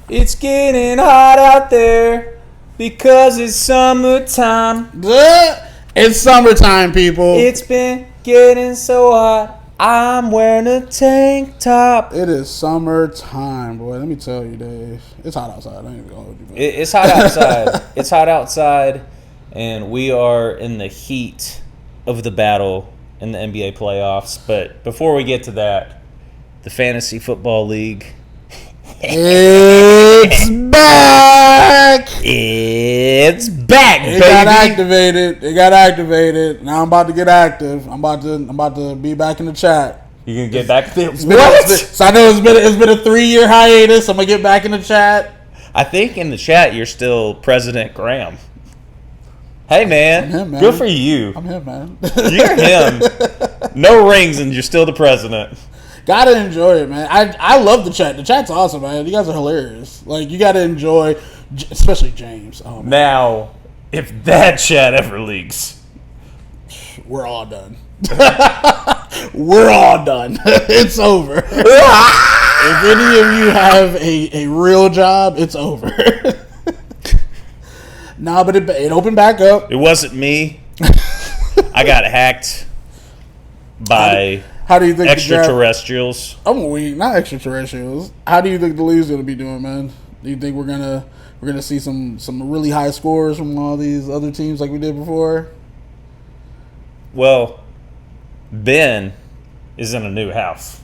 It's getting hot out there because it's summertime. It's summertime, people. It's been getting so hot. I'm wearing a tank top. It is summertime, boy. Let me tell you, Dave. It's hot outside. I ain't even gonna hold you. It's hot outside. It's hot outside, and we are in the heat of the battle in the NBA playoffs. But before we get to that, the Fantasy Football League. It's back. It's back, baby. It got activated. Now I'm about to get active. I'm about to be back in the chat. You gonna get back? So I know it's been a 3-year hiatus. I'm gonna get back in the chat. I think in the chat you're still President Graham. Hey man, I'm him, man. Good for you. I'm him, man. You're him. No rings and you're still the president. Gotta enjoy it, man. I love the chat. The chat's awesome, man. You guys are hilarious. Like, you gotta enjoy, especially James. Oh, man. Now, if that chat ever leaks, we're all done. We're all done. It's over. If any of you have a real job, it's over. Nah, but it opened back up. It wasn't me. I got hacked by how do you think extraterrestrials? I'm weak, not extraterrestrials. How do you think the league's gonna be doing, man? Do you think we're gonna see some really high scores from all these other teams like we did before? Well, Ben is in a new house.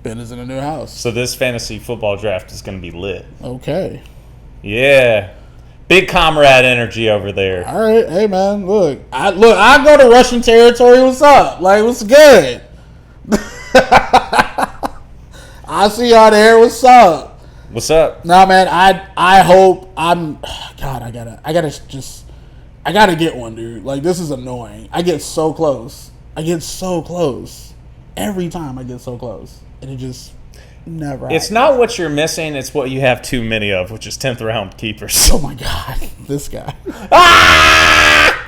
Ben is in a new house. So this fantasy football draft is going to be lit. Okay. Yeah. Big comrade energy over there. All right. Hey, man. Look, I go to Russian territory. What's up? Like, what's good? I see y'all there. What's up? What's up? Nah, man. I hope I'm. God, I gotta get one, dude. Like, this is annoying. I get so close. Every time I get so close. And it just never happens. It's not what you're missing, it's what you have too many of, which is 10th round keepers. Oh my God. This guy.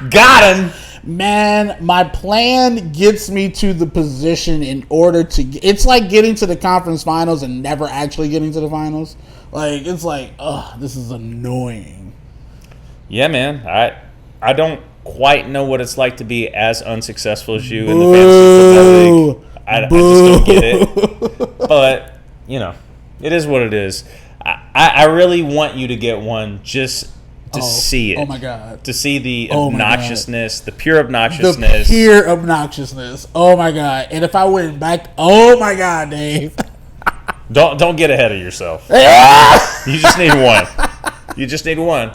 Got him. Man, my plan gets me to the position in order to it's like getting to the conference finals and never actually getting to the finals. Like, it's like, this is annoying. Yeah, man. I don't quite know what it's like to be as unsuccessful as you in the fantasy football league. I just don't get it. But, it is what it is. I really want you to get one just to see it. Oh, my God. To see the obnoxiousness, the pure obnoxiousness. Oh, my God. And if I went back, oh, my God, Dave. Don't get ahead of yourself. You just need one.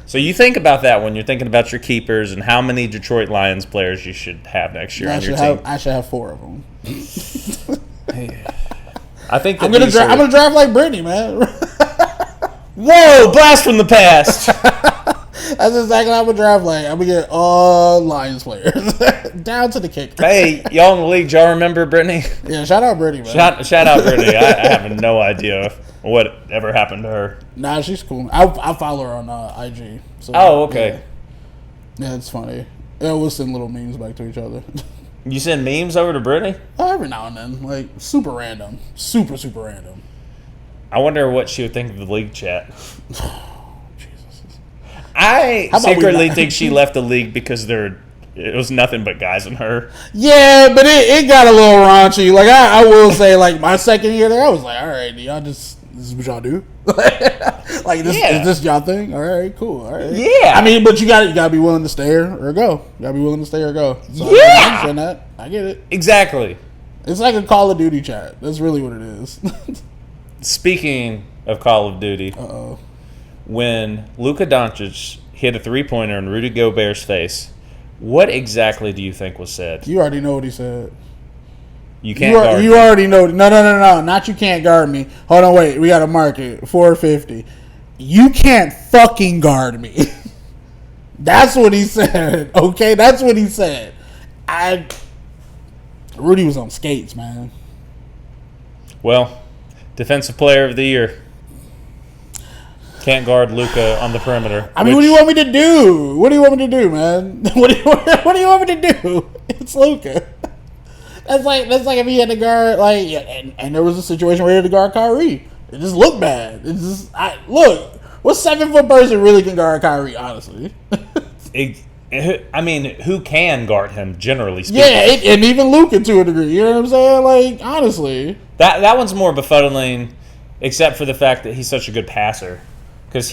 So you think about that when you're thinking about your keepers and how many Detroit Lions players you should have next year on your team. I should have 4 of them. I think I'm gonna draft like Brittany, man. Whoa! Blast from the past. That's exactly how I'm gonna draft like. I'm gonna get all Lions players down to the kicker. Hey, y'all in the league, y'all remember Brittany? Yeah, shout out Brittany, man. Shout out Brittany. I have no idea what ever happened to her. Nah, she's cool. I follow her on IG. So, okay. Yeah, it's funny. Yeah, we'll send little memes back to each other. You send memes over to Brittany? Every now and then, like super random, super random. I wonder what she would think of the league chat. Jesus. I secretly think she left the league because it was nothing but guys in her. Yeah, but it got a little raunchy. Like I will say, like my second year there, I was like, all right, y'all this is what y'all do. Like this is this y'all thing? All right, cool. All right. Yeah. I mean, but you gotta be willing to stay or go. You gotta be willing to stay or go. So yeah. I understand that. I get it. Exactly. It's like a Call of Duty chat. That's really what it is. Speaking of Call of Duty, when Luka Doncic hit a 3-pointer in Rudy Gobert's face, what exactly do you think was said? You already know what he said. You can't guard me. You already know. No. Not you can't guard me. Hold on, wait. We got to mark it. 450. You can't fucking guard me. That's what he said. Okay? That's what he said. Rudy was on skates, man. Well, Defensive Player of the Year. Can't guard Luka on the perimeter. I mean, what do you want me to do? What do you want me to do, man? What do you want me to do? It's Luka. That's like if he had to guard and there was a situation where he had to guard Kyrie. It just looked bad. It's just look. What 7-foot person really can guard Kyrie? Honestly, I mean, who can guard him? Generally speaking, yeah, and even Luka to a degree. You know what I'm saying? Like honestly, that one's more befuddling, except for the fact that he's such a good passer. Because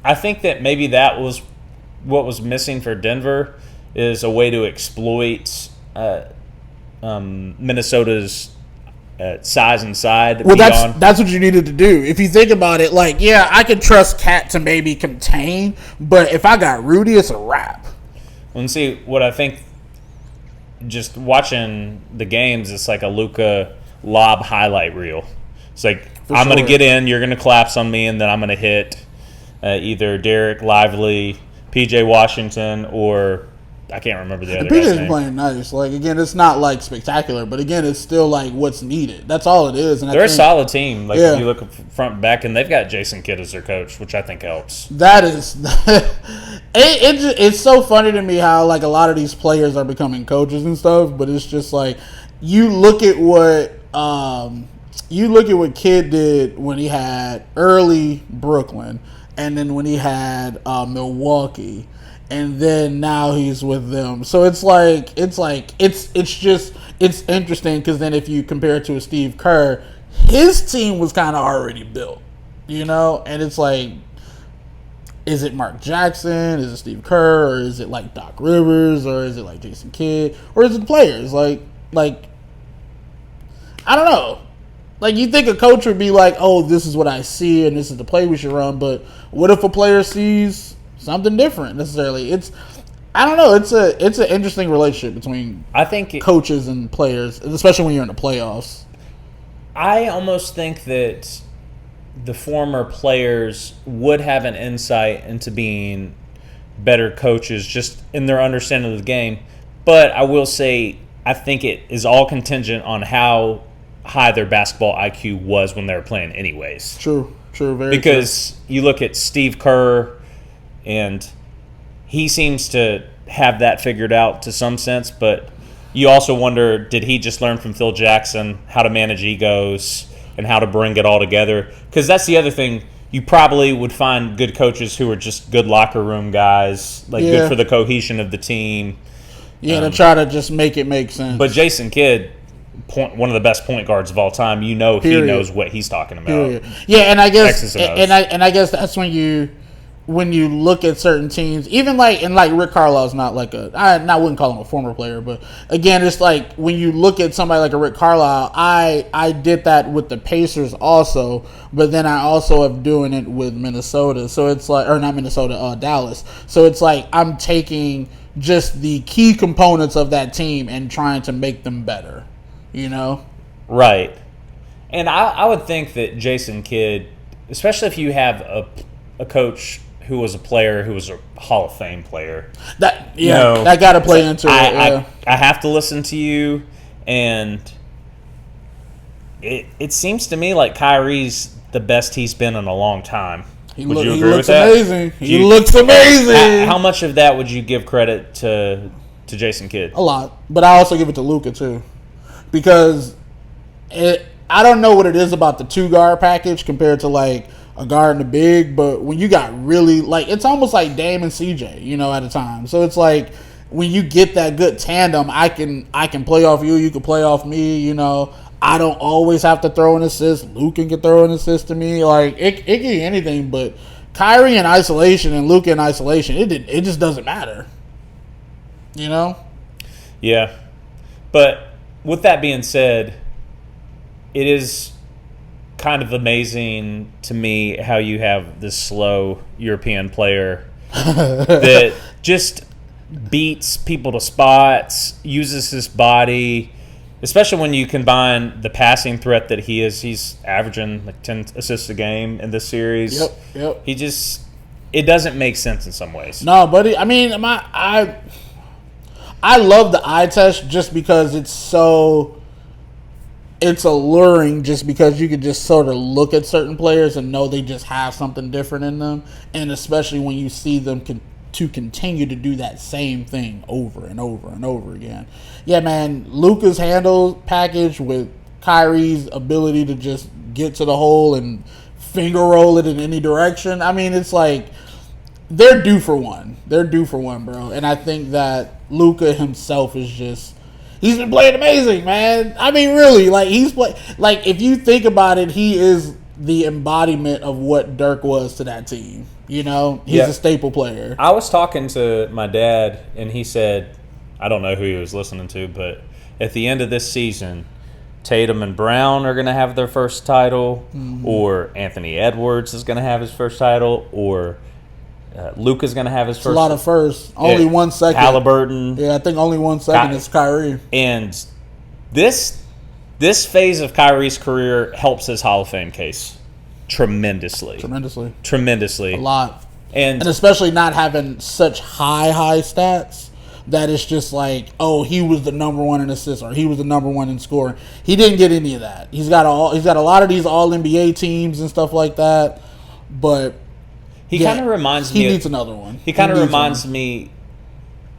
I think that maybe that was what was missing for Denver is a way to exploit Minnesota's size inside. Well, that's what you needed to do. If you think about it, like, yeah, I could trust Cat to maybe contain, but if I got Rudy, it's a wrap. And see, what I think, just watching the games, it's like a Luka lob highlight reel. It's like, I'm going to get in, you're going to collapse on me, and then I'm going to hit either Derek Lively, PJ Washington, or I can't remember the other guy's name. PJ's playing nice. Like, again, it's not, like, spectacular, but, again, it's still, like, what's needed. That's all it is. And they're a solid team. Like, if you look front and back, and they've got Jason Kidd as their coach, which I think helps. That is – it's so funny to me how, like, a lot of these players are becoming coaches and stuff, but it's just, like, you look at what Kidd did when he had early Brooklyn and then when he had Milwaukee. And then now he's with them. So it's interesting because then if you compare it to a Steve Kerr, his team was kind of already built, you know? And it's like, is it Mark Jackson? Is it Steve Kerr? Or is it like Doc Rivers? Or is it like Jason Kidd? Or is it the players? Like I don't know. Like, you think a coach would be like, oh, this is what I see and this is the play we should run. But what if a player sees something different necessarily? I don't know. It's an interesting relationship between coaches and players, especially when you're in the playoffs. I almost think that the former players would have an insight into being better coaches just in their understanding of the game. But I will say I think it is all contingent on how high their basketball IQ was when they were playing anyways. True, very because true. You look at Steve Kerr, and he seems to have that figured out to some sense, but you also wonder, did he just learn from Phil Jackson how to manage egos and how to bring it all together? Because that's the other thing. You probably would find good coaches who are just good locker room guys, good for the cohesion of the team. Yeah, to try to just make it make sense. But Jason Kidd, one of the best point guards of all time, he knows what he's talking about. Period. Yeah, and I guess I guess that's when you look at certain teams, even like Rick Carlisle's not like I wouldn't call him a former player, but again, it's like when you look at somebody like a Rick Carlisle, I did that with the Pacers also, but then I also am doing it with Minnesota. So it's like, or not Minnesota, Dallas. So it's like I'm taking just the key components of that team and trying to make them better, you know? Right. And I would think that Jason Kidd, especially if you have a coach who was a player who was a Hall of Fame player. That got to play into it. I have to listen to you, and it seems to me like Kyrie's the best he's been in a long time. Would you agree with that? Amazing. He looks amazing. How much of that would you give credit to Jason Kidd? A lot, but I also give it to Luka too, because I don't know what it is about the 2-guard package compared to like a guard and a big, but when you got really, like, it's almost like Dame and CJ, you know, at a time. So it's like when you get that good tandem, I can play off you, you can play off me, you know. I don't always have to throw an assist. Luka can throw an assist to me. Like, it can be anything, but Kyrie in isolation and Luka in isolation, it just doesn't matter. You know? Yeah. But with that being said, it is kind of amazing to me how you have this slow European player that just beats people to spots, uses his body, especially when you combine the passing threat that he is. He's averaging like 10 assists a game in this series. Yep. It doesn't make sense in some ways. No, buddy. I mean, I love the eye test just because it's alluring, just because you could just sort of look at certain players and know they just have something different in them, and especially when you see them to continue to do that same thing over and over and over again. Yeah, man, Luka's handle package with Kyrie's ability to just get to the hole and finger roll it in any direction. I mean, it's like they're due for one. They're due for one, bro. And I think that Luka himself is just—he's been playing amazing, man. I mean, really, like if you think about it, he is the embodiment of what Dirk was to that team. You know, he's a staple player. I was talking to my dad, and he said, I don't know who he was listening to, but at the end of this season, Tatum and Brown are going to have their first title, or Anthony Edwards is going to have his first title, or Luka's going to have his first. A lot of firsts. Only 1 second. Halliburton. Yeah, I think only 1 second is Kyrie. And this phase of Kyrie's career helps his Hall of Fame case tremendously. A lot. And especially not having such high stats that it's just like, oh, he was the number one in assists or he was the number one in scoring. He didn't get any of that. He's got a lot of these all NBA teams and stuff like that, but he kind of reminds me. He needs another one. He kind of reminds me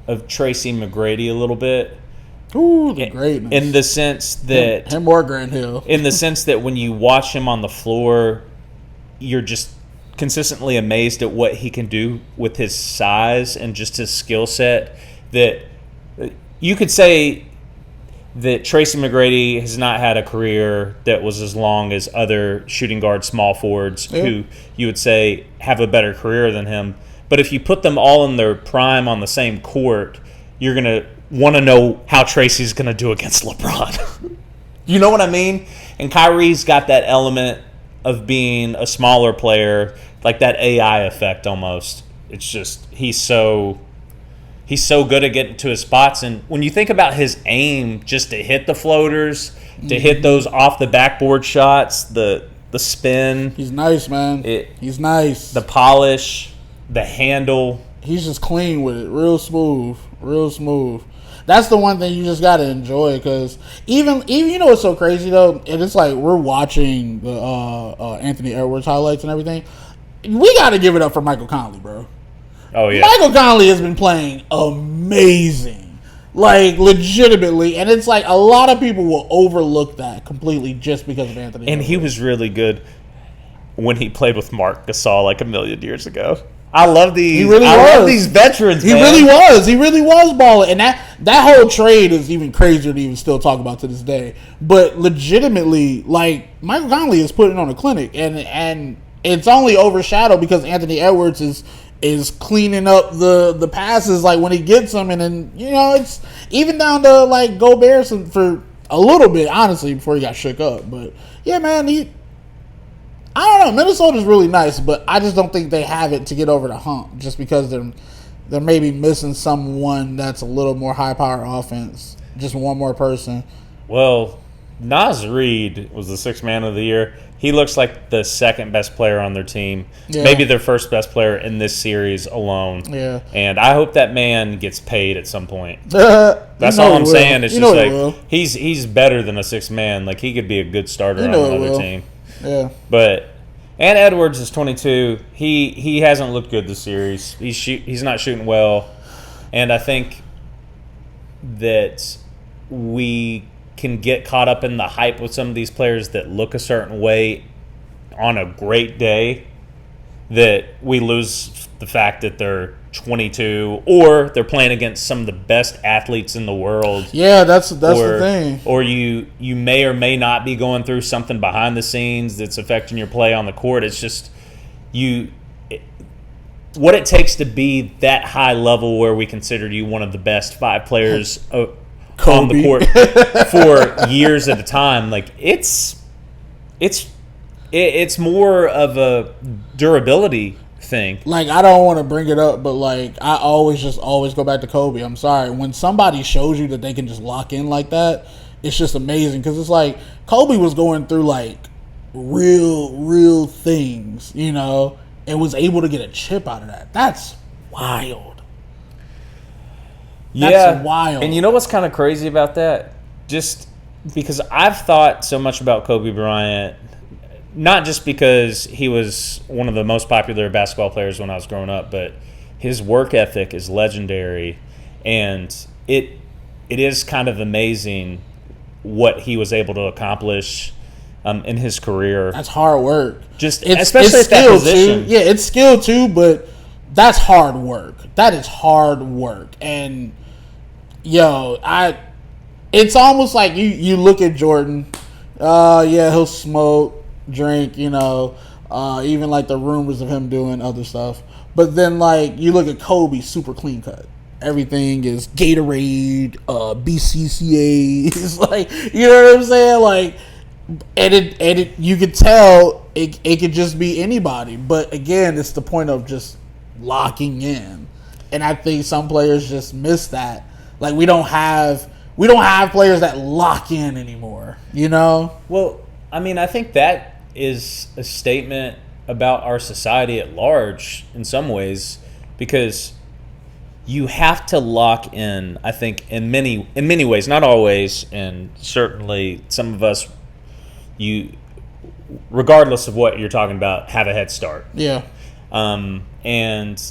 of Tracy McGrady a little bit. Ooh, the greatness. In the sense that him or Grant Hill. In the sense that when you watch him on the floor, you're just consistently amazed at what he can do with his size and just his skill set. That you could say that Tracy McGrady has not had a career that was as long as other shooting guard small forwards who you would say have a better career than him. But if you put them all in their prime on the same court, you're going to want to know how Tracy's going to do against LeBron. You know what I mean? And Kyrie's got that element of being a smaller player, like that AI effect almost. It's just he's so good at getting to his spots. And when you think about his aim just to hit the floaters, to hit those off the backboard shots, the spin. He's nice, man. He's nice. The polish, the handle. He's just clean with it. Real smooth. That's the one thing you just got to enjoy, because even you know what's so crazy though, and it's like we're watching the Anthony Edwards highlights and everything. We got to give it up for Michael Conley, bro. Oh yeah, Michael Conley has been playing amazing, like legitimately, and it's like a lot of people will overlook that completely just because of Anthony. And Edwards. He was really good when he played with Marc Gasol like a million years ago. I love these. Love these veterans. He really was balling, and that whole trade is even crazier to even still talk about to this day. But legitimately, like Michael Conley is putting on a clinic, and it's only overshadowed because Anthony Edwards is cleaning up the passes like when he gets them, and then you know it's even down to like Gobert for a little bit honestly before he got shook up. But yeah, man, I don't know. Minnesota's really nice, but I just don't think they have it to get over the hump just because they're maybe missing someone that's a little more high-power offense, just one more person. Well, Naz Reid was the sixth man of the year. He looks like the second best player on their team, maybe their first best player in this series alone. Yeah. And I hope that man gets paid at some point. That's all I'm saying. It's just like he's better than a sixth man. Like he could be a good starter on another team. Yeah, and Edwards is 22. He hasn't looked good this series. He's not shooting well, and I think that we can get caught up in the hype with some of these players that look a certain way on a great day, that we lose the fact that they're 22 or they're playing against some of the best athletes in the world. Yeah, that's the thing. Or you may or may not be going through something behind the scenes that's affecting your play on the court. It's just what it takes to be that high level where we consider you one of the best 5 players on the court for years at a time. Like it's more of a durability thing. Like, I don't want to bring it up, but like I always go back to Kobe. I'm sorry, when somebody shows you that they can just lock in like that, it's just amazing, because it's like Kobe was going through like real things, you know, and was able to get a chip out of that. That's wild. That's wild. And you know what's kind of crazy about that? Just because I've thought so much about Kobe Bryant, not just because he was one of the most popular basketball players when I was growing up, but his work ethic is legendary. And it is kind of amazing what he was able to accomplish in his career. That's hard work. Especially at that position. Too. Yeah, it's skill too, but that's hard work. That is hard work. And it's almost like you look at Jordan. He'll smoke, drink, even like the rumors of him doing other stuff. But then like you look at Kobe, super clean cut. Everything is Gatorade, BCCA. It's like, you know what I'm saying? Like, and you could tell it could just be anybody. But again, it's the point of just locking in. And I think some players just miss that. Like we don't have players that lock in anymore, Well, I mean, I think that is a statement about our society at large in some ways, because you have to lock in, I think, in many ways, not always, and certainly some of us, regardless of what you're talking about, have a head start. Yeah. And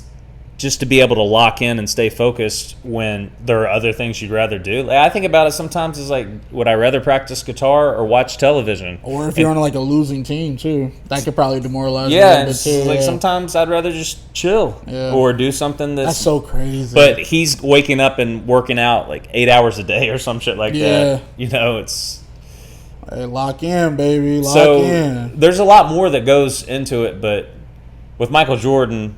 just to be able to lock in and stay focused when there are other things you'd rather do. Like, I think about it sometimes as like, would I rather practice guitar or watch television? Or if you're on like a losing team too, that could probably demoralize. Yeah, it's like sometimes I'd rather just chill or do something that's so crazy. But he's waking up and working out like 8 hours a day or some shit like that. It's. Hey, lock in, baby. Lock in. There's a lot more that goes into it, but with Michael Jordan,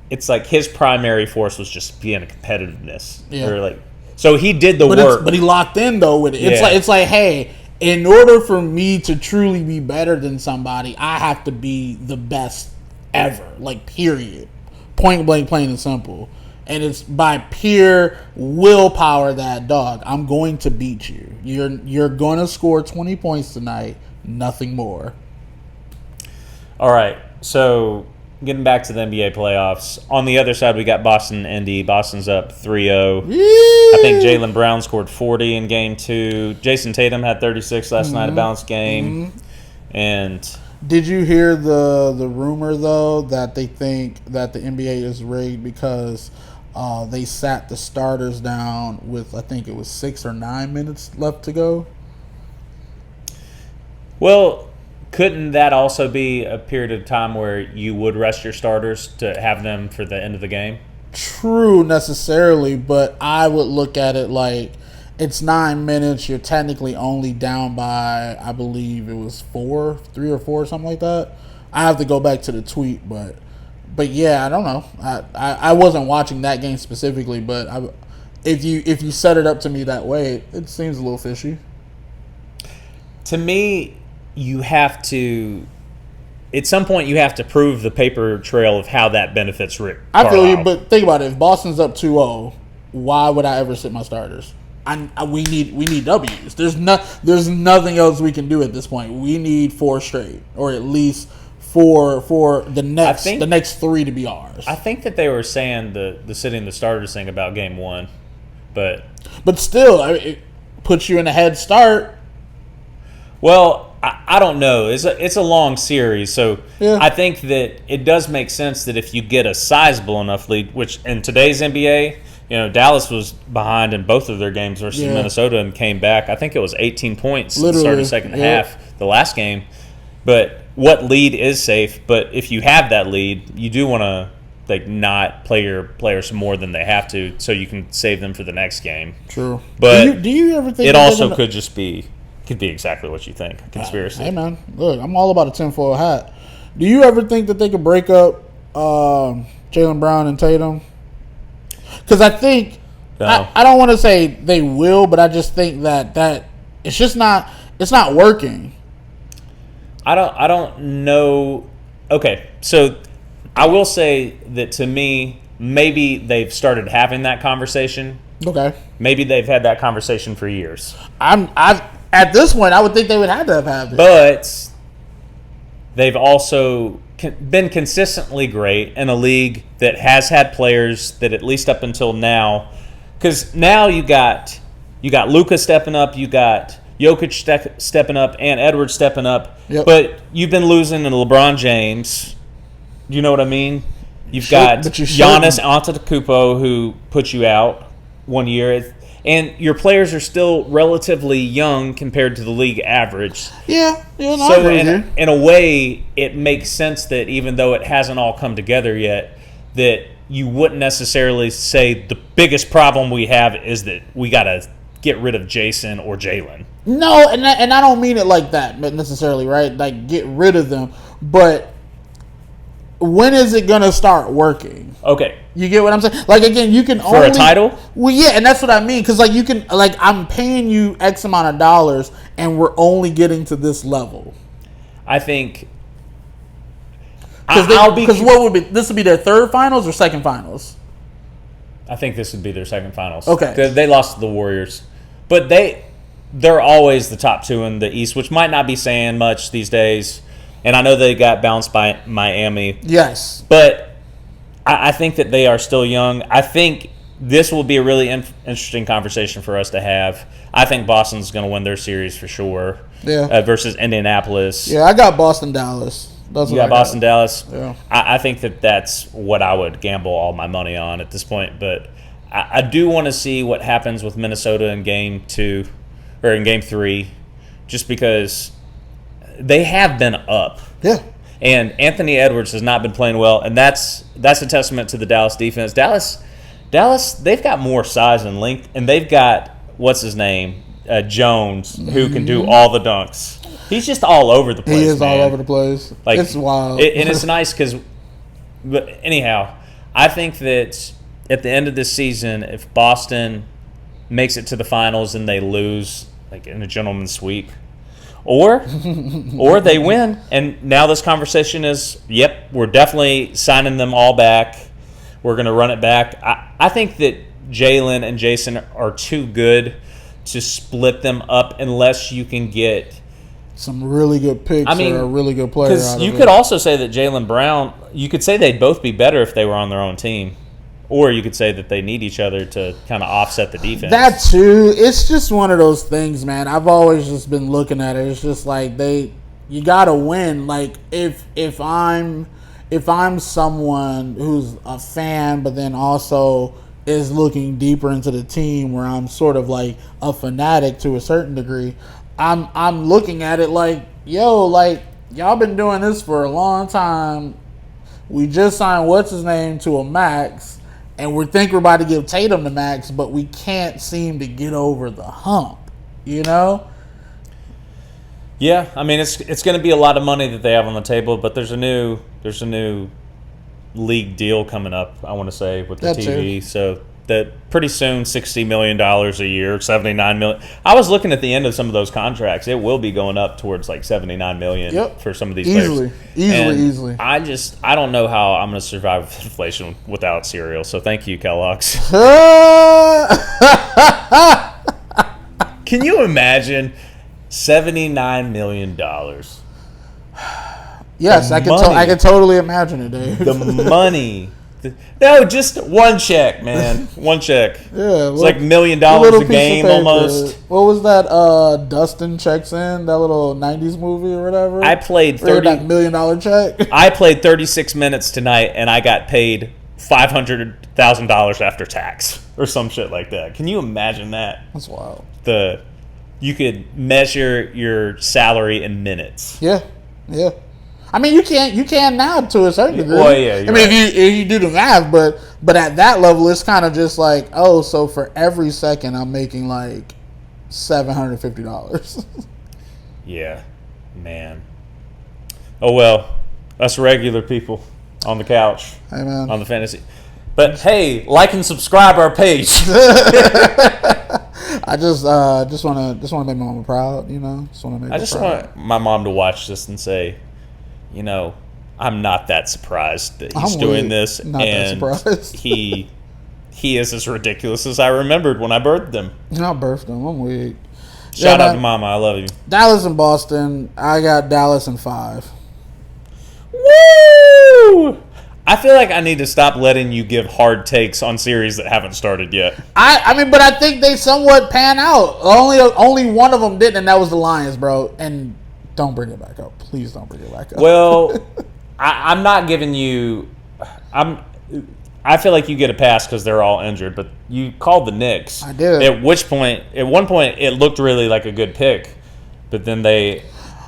it's like his primary force was just being a competitiveness. Yeah. Or so he did the work. But he locked in though with it. It's like, hey, in order for me to truly be better than somebody, I have to be the best ever. Like, period. Point blank, plain and simple. And it's by pure willpower that, dog, I'm going to beat you. You're going to score 20 points tonight, nothing more. All right. So getting back to the NBA playoffs. On the other side, we got Boston and Indy. Boston's up 3-0. I think Jaylen Brown scored 40 in Game 2. Jason Tatum had 36 last night, a balanced game. And did you hear the rumor, though, that they think that the NBA is rigged because they sat the starters down with, I think it was 6 or 9 minutes left to go? Well, couldn't that also be a period of time where you would rest your starters to have them for the end of the game? True, necessarily, but I would look at it like it's 9 minutes. You're technically only down by, I believe it was 3 or 4, something like that. I have to go back to the tweet, but yeah, I don't know. I wasn't watching that game specifically, but if you set it up to me that way, it seems a little fishy. To me, you have to, at some point, you have to prove the paper trail of how that benefits Rick Carlisle. I feel you, but think about it. If Boston's up 2-0, why would I ever sit my starters? We need W's. There's nothing else we can do at this point. We need 4 straight, or at least for the next 3 to be ours. I think that they were saying the sitting the starters thing about Game 1, but still, it puts you in a head start. Well, I don't know. It's a long series, so yeah. I think that it does make sense that if you get a sizable enough lead, which in today's NBA, Dallas was behind in both of their games versus Minnesota and came back. I think it was 18 points to start the second half, the last game. But what lead is safe? But if you have that lead, you do want to not play your players more than they have to, so you can save them for the next game. True. But do you ever think it also could be exactly what you think. A conspiracy. Hey man, look, I'm all about a tinfoil hat. Do you ever think that they could break up Jaylen Brown and Tatum? Because I think I don't want to say they will, but I just think that it's just not working. I don't know. Okay, so I will say that to me, maybe they've started having that conversation. Okay. Maybe they've had that conversation for years. At this point, I would think they would have to have had it. But they've also been consistently great in a league that has had players that at least up until now, because now you got Luka stepping up, you got Jokic stepping up, and Edwards stepping up, but you've been losing to LeBron James. You know what I mean? You've got Giannis Antetokounmpo who put you out one year. And your players are still relatively young compared to the league average. Yeah, no, So in a way, it makes sense that even though it hasn't all come together yet, that you wouldn't necessarily say the biggest problem we have is that we got to get rid of Jason or Jalen. No, and I don't mean it like that necessarily, right? Like, get rid of them. But when is it going to start working? Okay. You get what I'm saying? Like, again, you can For a title? Well, yeah, and that's what I mean. Because, like, you can, like, I'm paying you X amount of dollars, and we're only getting to this level. I think... Because what would be... This would be their third finals or second finals? I think this would be their second finals. Okay. They lost to the Warriors. But they're always the top two in the East, which might not be saying much these days. And I know they got bounced by Miami. Yes. But I think that they are still young. I think this will be a really interesting conversation for us to have. I think Boston's going to win their series for sure. Yeah. Versus Indianapolis. Yeah, I got Boston-Dallas. You got Boston-Dallas? Yeah. I think that's what I would gamble all my money on at this point. But I do want to see what happens with Minnesota in Game 2 or in Game 3, just because they have been up. Yeah. And Anthony Edwards has not been playing well, and that's a testament to the Dallas defense. Dallas, they've got more size and length, and they've got what's his name, Jones, who can do all the dunks. He's just all over the place. He is man. all over the place. Like, it's wild, and it's nice because. But anyhow, I think that at the end of this season, if Boston makes it to the finals and they lose, like in a gentleman's sweep, or they win, and now this conversation is, yep, we're definitely signing them all back. We're going to run it back. I think that Jalen and Jason are too good to split them up unless you can get some really good picks or a really good player. Because you could also say that Jaylen Brown, you could say they'd both be better if they were on their own team. Or you could say that they need each other to kind of offset the defense. That too. It's just one of those things, man. I've always just been looking at it. It's just like you gotta win. Like if I'm someone who's a fan, but then also is looking deeper into the team, where I'm sort of like a fanatic to a certain degree, I'm looking at it like, yo, like y'all been doing this for a long time. We just signed what's his name to a max. And we think we're about to give Tatum the max, but we can't seem to get over the hump, you know? Yeah, I mean it's going to be a lot of money that they have on the table, but there's a new league deal coming up. I want to say with the TV, so that pretty soon $60 million a year, $79 million. I was looking at the end of some of those contracts. It will be going up towards like $79 million for some of these players. Easily. I don't know how I'm going to survive with inflation without cereal. So thank you, Kellogg's. Can you imagine $79 million? Yes, I can totally imagine it, Dave. The money. No, just one check, man. One check. Yeah, it's like $1 million a game almost. What was that? Dustin checks in, that little '90s movie or whatever. I played that $1 million check. I played 36 minutes tonight, and I got paid $500,000 after tax or some shit like that. Can you imagine that? That's wild. You could measure your salary in minutes. Yeah. I mean, you can now to a certain degree. Well, yeah. I mean, if you do the math, but at that level, it's kind of just like, oh, so for every second, I'm making like $750. Yeah, man. Oh well, us regular people on the couch, hey man, on the fantasy. But hey, like and subscribe our page. I just want to make my mama proud, you know. I just want my mom to watch this and say, you know, I'm not that surprised that he's doing this, and he is as ridiculous as I remembered when I birthed him. I birthed him. I'm weak. Shout out to Mama, I love you. Dallas and Boston. I got Dallas in 5. Woo! I feel like I need to stop letting you give hard takes on series that haven't started yet. I mean, but I think they somewhat pan out. Only one of them didn't, and that was the Lions, bro. And don't bring it back up. Please don't bring it back up. Well, I'm not giving you. I'm I feel like you get a pass because they're all injured, but you called the Knicks. I did. At one point, it looked really like a good pick, but then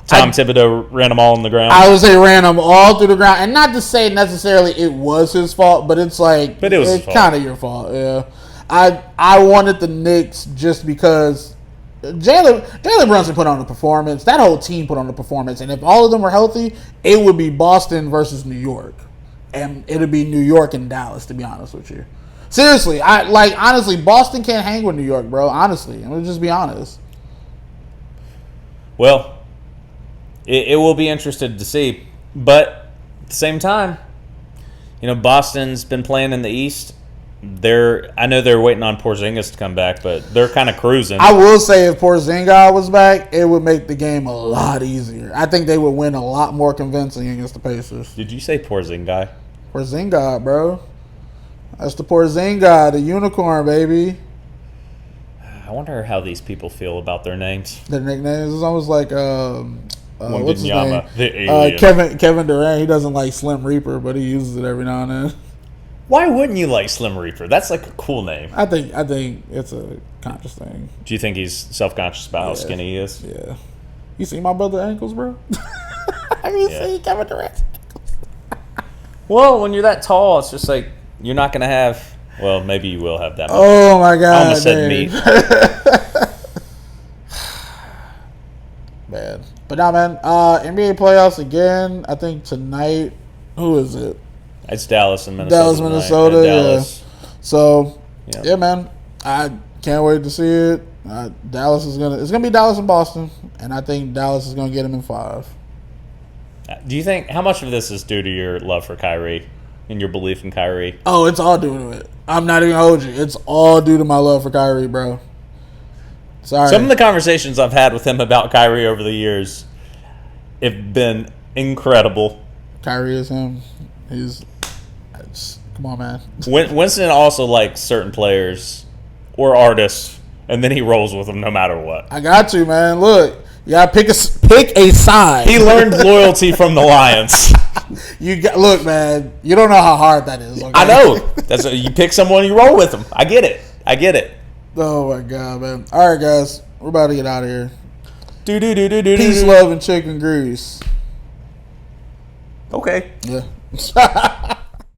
Tom Thibodeau ran them all on the ground. I would say ran them all through the ground, and not to say necessarily it was his fault, but it's like, but it was kind of your fault. Yeah, I wanted the Knicks just because Jalen Brunson put on a performance. That whole team put on a performance, and if all of them were healthy, it would be Boston versus New York. And it'll be New York and Dallas, to be honest with you. Seriously, honestly, Boston can't hang with New York, bro. Honestly, I'm gonna just be honest. Well, it will be interesting to see, but at the same time, Boston's been playing in the East. I know they're waiting on Porzingis to come back, but they're kind of cruising. I will say if Porzingis was back, it would make the game a lot easier. I think they would win a lot more convincing against the Pacers. Did you say Porzingis? Porzingis, bro. That's the Porzingis, the unicorn, baby. I wonder how these people feel about their names. Their nicknames is almost like what's his name? The alien. Kevin Durant. He doesn't like Slim Reaper, but he uses it every now and then. Why wouldn't you like Slim Reaper? That's like a cool name. I think it's a conscious thing. Do you think he's self-conscious about how skinny he is? Yeah. You see my brother's ankles, bro? Have you seen Kevin Durant's ankles? Well, when you're that tall, it's just like you're not going to have. Well, maybe you will have that. Oh my God! I almost said meat. Man, but nah, man. NBA playoffs again. I think tonight. Who is it? It's Dallas and Minnesota. Minnesota. Dallas. Yeah. So yeah, man. I can't wait to see it. Dallas is gonna. It's gonna be Dallas and Boston, and I think Dallas is gonna get them in 5. Do you think how much of this is due to your love for Kyrie and your belief in Kyrie? Oh, it's all due to it. I'm not even gonna hold you. It's all due to my love for Kyrie, bro. Sorry. Some of the conversations I've had with him about Kyrie over the years have been incredible. Kyrie is him. Come on, man. Winston also likes certain players or artists, and then he rolls with them no matter what. I got to, man. Look, you gotta pick a side. He learned loyalty from the Lions. Look, man. You don't know how hard that is. Okay? I know. You pick someone, you roll with them. I get it. Oh my God, man. All right, guys, we're about to get out of here. Peace, love, and chicken grease. Okay. Yeah.